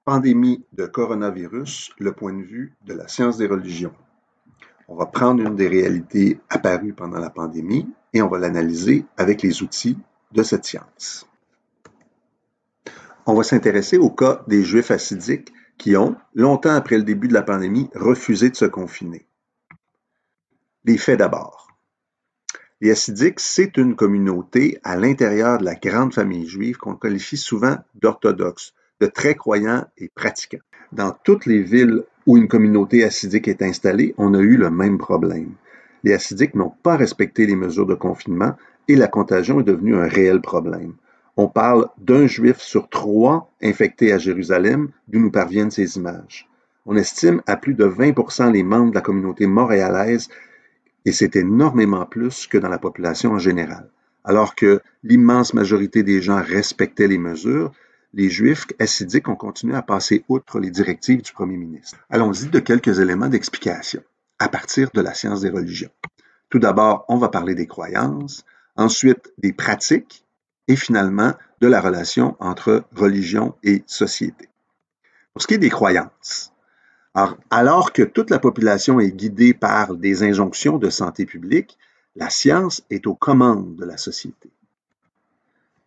Pandémie de coronavirus, le point de vue de la science des religions. On va prendre une des réalités apparues pendant la pandémie et on va l'analyser avec les outils de cette science. On va s'intéresser au cas des Juifs hassidiques qui ont, longtemps après le début de la pandémie, refusé de se confiner. Les faits d'abord. Les Hassidiques, c'est une communauté à l'intérieur de la grande famille juive qu'on qualifie souvent d'orthodoxe, de très croyants et pratiquants. Dans toutes les villes où une communauté hassidique est installée, on a eu le même problème. Les Hassidiques n'ont pas respecté les mesures de confinement et la contagion est devenue un réel problème. On parle d'un Juif sur 3 infectés à Jérusalem, d'où nous parviennent ces images. On estime à plus de 20% les membres de la communauté montréalaise et c'est énormément plus que dans la population en général. Alors que l'immense majorité des gens respectaient les mesures, les Juifs hassidiques ont continué à passer outre les directives du premier ministre. Allons-y de quelques éléments d'explication, à partir de la science des religions. Tout d'abord, on va parler des croyances, ensuite des pratiques, et finalement de la relation entre religion et société. Pour ce qui est des croyances, alors que toute la population est guidée par des injonctions de santé publique, la science est aux commandes de la société.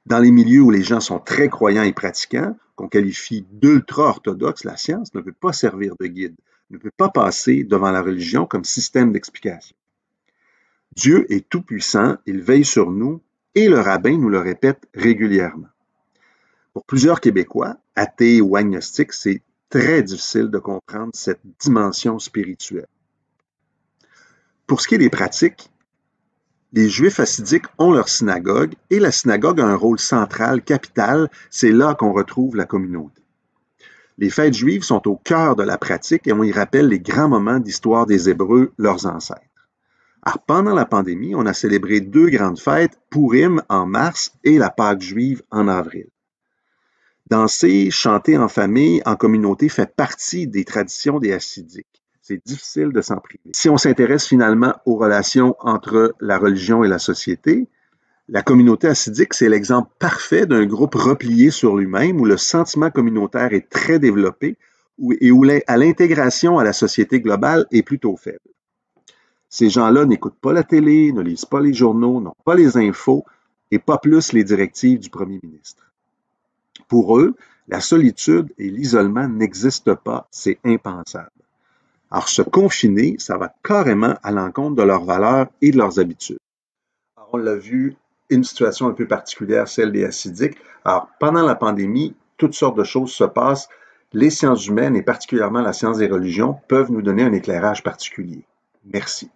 Dans les milieux où les gens sont très croyants et pratiquants, qu'on qualifie d'ultra-orthodoxes, la science ne peut pas servir de guide, ne peut pas passer devant la religion comme système d'explication. Dieu est tout-puissant, il veille sur nous et le rabbin nous le répète régulièrement. Pour plusieurs Québécois, athées ou agnostiques, c'est très difficile de comprendre cette dimension spirituelle. Pour ce qui est des pratiques, les Juifs hassidiques ont leur synagogue et la synagogue a un rôle central, capital, c'est là qu'on retrouve la communauté. Les fêtes juives sont au cœur de la pratique et on y rappelle les grands moments d'histoire des Hébreux, leurs ancêtres. Alors, pendant la pandémie, on a célébré 2 grandes fêtes, Purim en mars et la Pâque juive en avril. Danser, chanter en famille, en communauté fait partie des traditions des Hassidiques. C'est difficile de s'en priver. Si on s'intéresse finalement aux relations entre la religion et la société, la communauté hassidique, c'est l'exemple parfait d'un groupe replié sur lui-même où le sentiment communautaire est très développé et où l'intégration à la société globale est plutôt faible. Ces gens-là n'écoutent pas la télé, ne lisent pas les journaux, n'ont pas les infos et pas plus les directives du premier ministre. Pour eux, la solitude et l'isolement n'existent pas, c'est impensable. Alors, se confiner, ça va carrément à l'encontre de leurs valeurs et de leurs habitudes. Alors, on l'a vu, une situation un peu particulière, celle des Hassidiques. Alors, pendant la pandémie, toutes sortes de choses se passent. Les sciences humaines et particulièrement la science des religions peuvent nous donner un éclairage particulier. Merci.